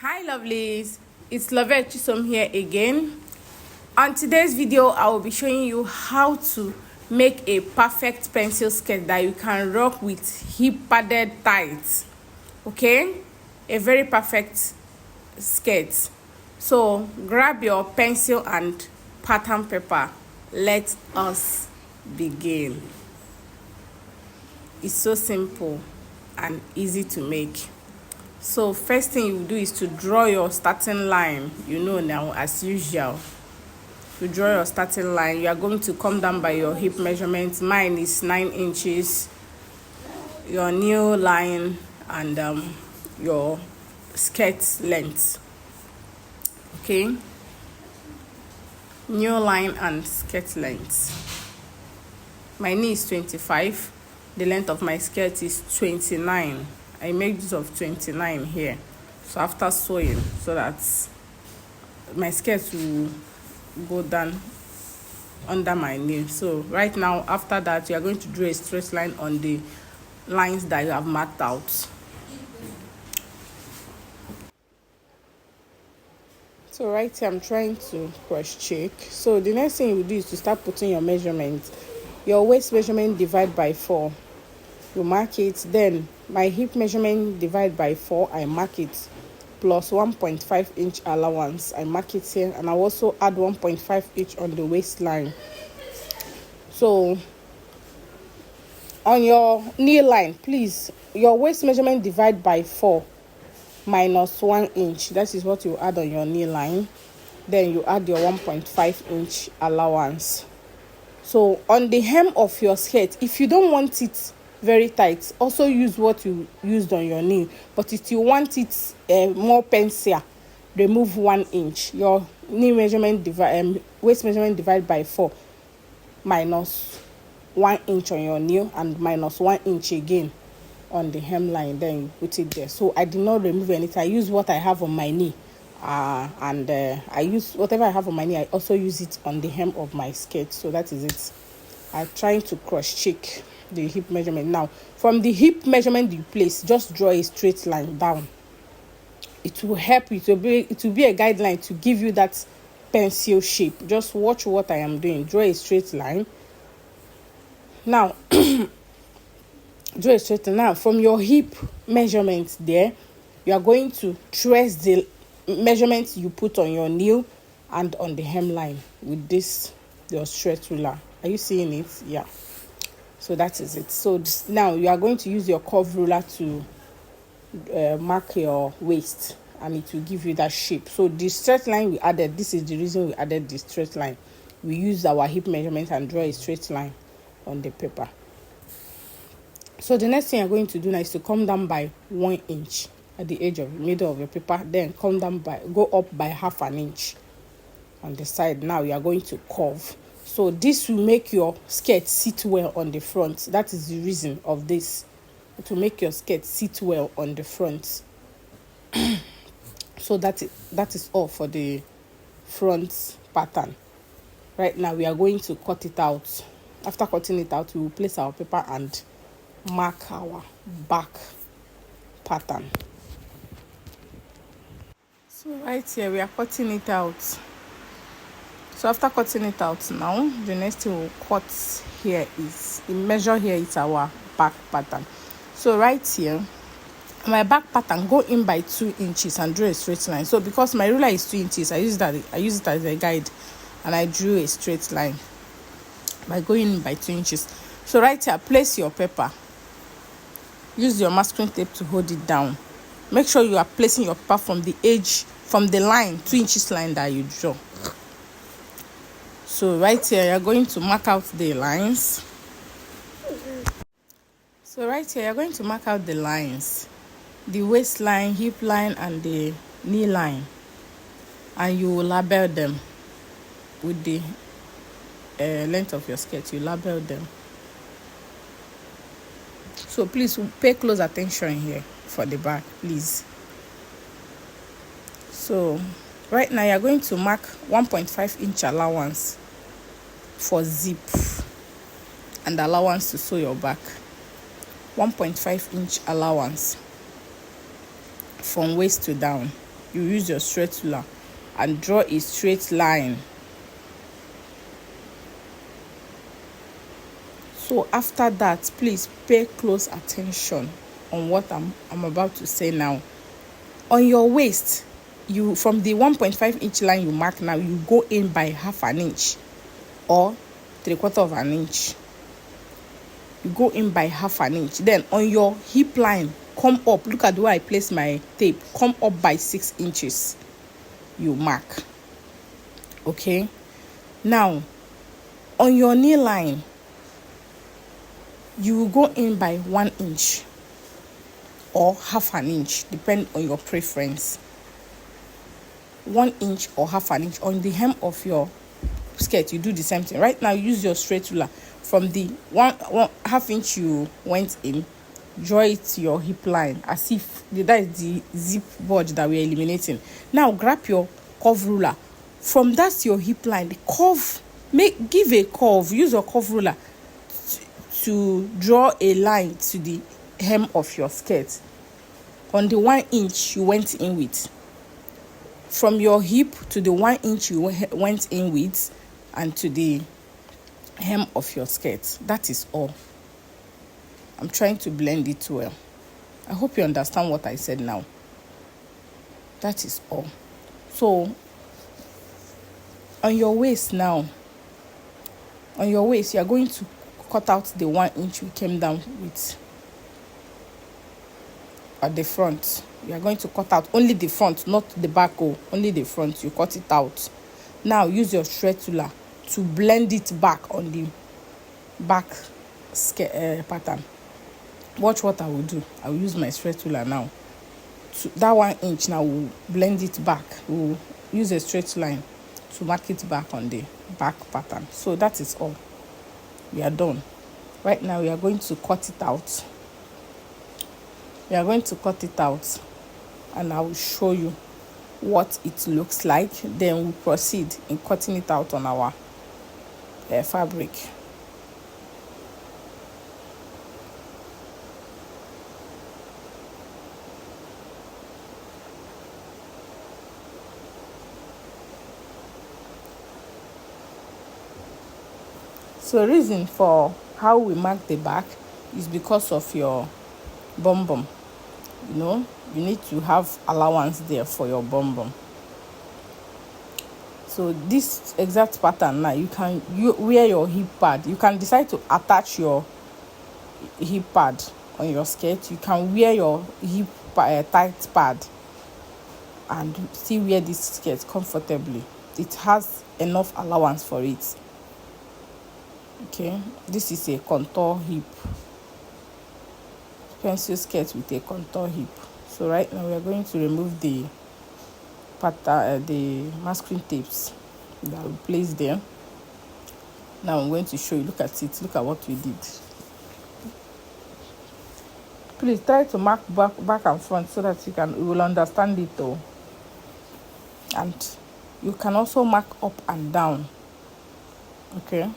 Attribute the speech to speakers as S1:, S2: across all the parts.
S1: Hi lovelies, it's Lovette Chisom here again. On today's video, I will be showing you how to make a perfect pencil skirt that you can rock with hip padded tights. Okay, a very perfect skirt. So grab your pencil and pattern paper. Let us begin. It's so simple and easy to make. So first thing you do is to draw your starting line. You know now, as usual, to draw your starting line, you are going to come down by your hip measurement. Mine is 9 inches. Your new line and your skirt length. Okay, new line and skirt length. My knee is 25. The length of my skirt is 29. I make use of 29 here. So after sewing, so that my skirt will go down under my knee. So right now, after that, you are going to draw a straight line on the lines that you have marked out. So right here, I'm trying to cross check. So the next thing you do is to start putting your measurements. Your waist measurement divide by 4. You mark it. Then my hip measurement divide by 4. I mark it. Plus 1.5 inch allowance. I mark it here, and I also add 1.5 inch on the waistline. So on your knee line, please, your waist measurement divide by 4 minus 1 inch. That is what you add on your knee line. Then you add your 1.5 inch allowance. So on the hem of your skirt, if you don't want it very tight, also use what you used on your knee. But if you want it more pencil, remove 1 inch. Your knee measurement waist measurement divide by 4 minus 1 inch on your knee and minus 1 inch again on the hemline. Then you put it there. So I did not remove anything. I use what I have on my knee, and I use whatever I have on my knee. I also use it on the hem of my skirt. So that is it. I'm trying to cross check the hip measurement. Now from the hip measurement you place, just draw a straight line down. It will help you. It will be a guideline to give you that pencil shape. Just watch what I am doing. Draw a straight line. Now draw a straight line. Now from your hip measurement there, you are going to trace the measurements you put on your knee and on the hemline with this your straight ruler. Are you seeing it? Yeah. So that is it. So now you are going to use your curve ruler to mark your waist, and it will give you that shape. So the straight line we added, this is the reason we added the straight line. We use our hip measurement and draw a straight line on the paper. So the next thing you're going to do now is to come down by 1 inch at the edge of the middle of your paper. Then go up by half an inch on the side. Now you are going to curve. So this will make your skirt sit well on the front. That is the reason of this. It will make your skirt sit well on the front. So that is all for the front pattern. Right now we are going to cut it out. After cutting it out, we will place our paper and mark our back pattern. So right here we are cutting it out. So after cutting it out now, the next thing we'll cut here is the measure. Here is our back pattern. So right here, my back pattern, go in by 2 inches and draw a straight line. So because my ruler is 2 inches, I use it as a guide, and I drew a straight line by going in by 2 inches. So right here, place your paper. Use your masking tape to hold it down. Make sure you are placing your paper from the edge, from the line, 2 inches line that you draw. So right here, you're going to mark out the lines. So right here, you're going to mark out the lines. The waistline, hip line, and the knee line. And you will label them with the length of your skirt. You label them. So please pay close attention here for the back, please. So right now, you're going to mark 1.5 inch allowance for zip and allowance to sew your back. 1.5 inch allowance from waist to down. you use your straight ruler and draw a straight line. So after that, please pay close attention on what I'm about to say now. On your waist, you from the 1.5 inch line you mark now, you go in by half an inch or 3/4 of an inch. You go in by half an inch. Then on your hip line, come up. Look at the way I place my tape. Come up by 6 inches. You mark. Okay. Now, on your knee line, you will go in by 1 inch or half an inch, depending on your preference. 1 inch or half an inch. On the hem of your skirt, you do the same thing. Right now, use your straight ruler. From the one half inch you went in, draw it to your hip line as if that is the zip bulge that we're eliminating. Now grab your curve ruler. From that your hip line, the curve, give a curve. Use your curve ruler to draw a line to the hem of your skirt on the 1 inch you went in with. From your hip to the 1 inch you went in with, and to the hem of your skirt. That is all. I'm trying to blend it well. I hope you understand what I said now. That is all. So on your waist now, you are going to cut out the 1 inch we came down with at the front. You are going to cut out only the front, not the back. Only the front. You cut it out. Now use your straight ruler to blend it back on the back pattern. Watch what I will do. I will use my straight ruler now. That 1 inch now we'll blend it back. We'll use a straight line to mark it back on the back pattern. So that is all. We are done. Right now we are going to cut it out. And I will show you what it looks like. Then we'll proceed in cutting it out on our fabric. So reason for how we mark the back is because of your bum. You need to have allowance there for your bum. So this exact pattern now, you wear your hip pad. You can decide to attach your hip pad on your skirt. You can wear your hip tight pad and still wear this skirt comfortably. It has enough allowance for it. Okay, this is a contour hip, pencil skirt with a contour hip. So right now we are going to remove the pattern, the masking tapes that we placed there. Now I'm going to show you. Look at it. Look at what we did. Please try to mark back and front so that you will understand it though. And you can also mark up and down. Okay.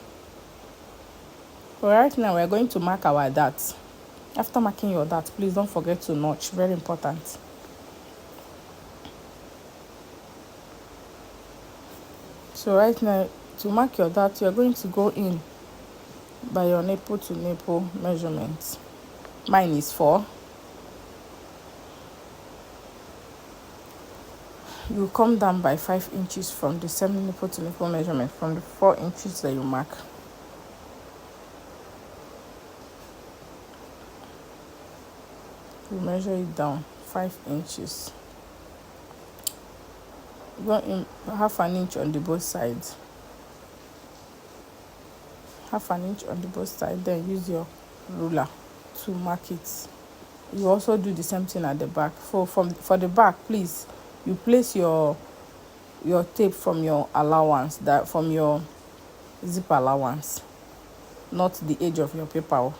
S1: So right now we are going to mark our dart. After marking your dart, please don't forget to notch. Very important. So right now, to mark your dart, you are going to go in by your nipple to nipple measurements. Mine is 4. You come down by 5 inches from the same nipple to nipple measurement, from the 4 inches that you mark. You measure it down 5 inches. Go in half an inch on the both sides. Half an inch on the both sides. Then use your ruler to mark it. You also do the same thing at the back. For the back, please, you place your tape from your allowance, from your zip allowance, not the edge of your paper.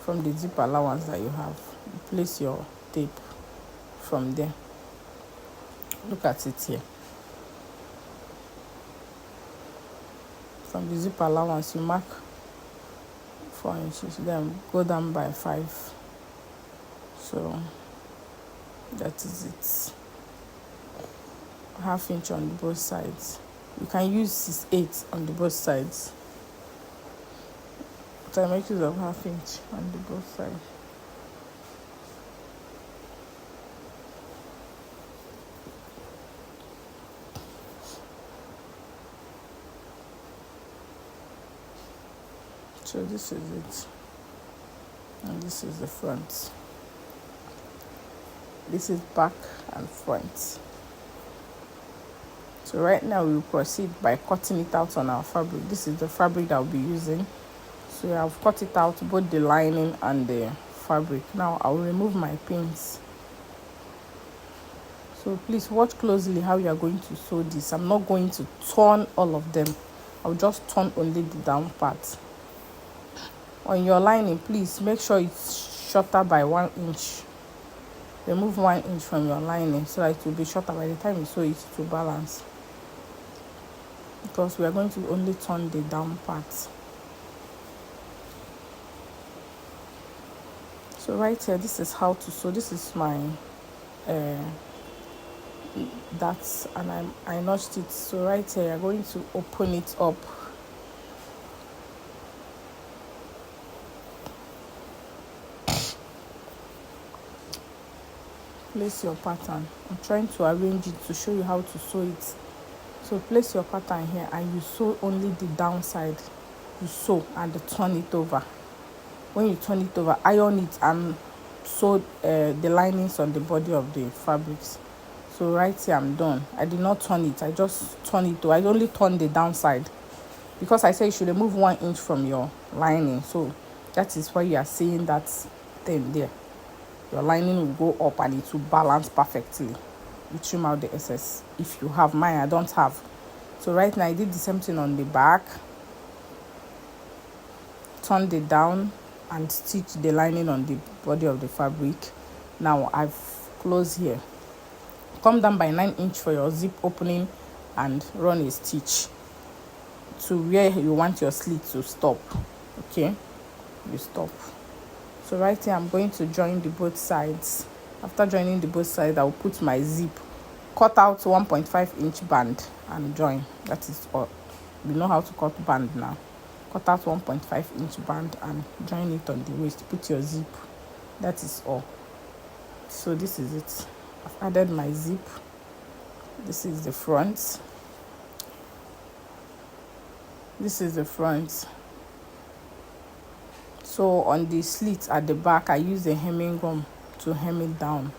S1: From the zip allowance that you have, you place your tape from there. Look at it here. From the zip allowance, you mark 4 inches, then go down by 5. So that is it. ½ inch on both sides. You can use 6/8 on the both sides, but I make use of ½ inch on the both sides. So this is it, and this is the front. This is back and front. So right now we will proceed by cutting it out on our fabric. This is the fabric that I'll be using. So I've cut it out, both the lining and the fabric. Now I'll remove my pins. So please watch closely how you are going to sew this. I'm not going to turn all of them. I'll just turn only the down part. On your lining, please make sure it's shorter by 1 inch. Remove 1 inch from your lining so that it will be shorter by the time you sew it to balance, because we are going to only turn the down part. So right here, this is how to sew. This is my that's, and I notched it. So right here, you're going to open it up. Place your pattern. I'm trying to arrange it to show you how to sew it. So place your pattern here and you sew only the downside. You sew and turn it over. When you turn it over, iron it and sew the linings on the body of the fabrics. So right here, I'm done. I did not turn it. I just turn it over. I only turn the downside because I said you should remove 1 inch from your lining. So that is why you are seeing that thing there. Your lining will go up and it will balance perfectly. You trim out the excess. If you have, mine I don't have. So right now I did the same thing on the back. Turned it down and stitched the lining on the body of the fabric. Now I've closed here. Come down by 9 inch for your zip opening and run a stitch to where you want your slit to stop. Okay, you stop. So right here, I'm going to join the both sides. After joining the both sides, I will put my zip, cut out 1.5 inch band and join. That is all. You know how to cut band now. Cut out 1.5 inch band and join it on the waist. Put your zip. That is all. So this is it. I've added my zip. This is the front. This is the front. So on the slit at the back, I use the hemming gum to hem it down.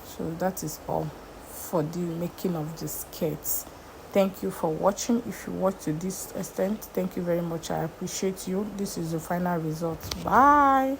S1: So that is all for the making of the skirts. Thank you for watching. If you watch to this extent, thank you very much. I appreciate you. This is the final result. Bye.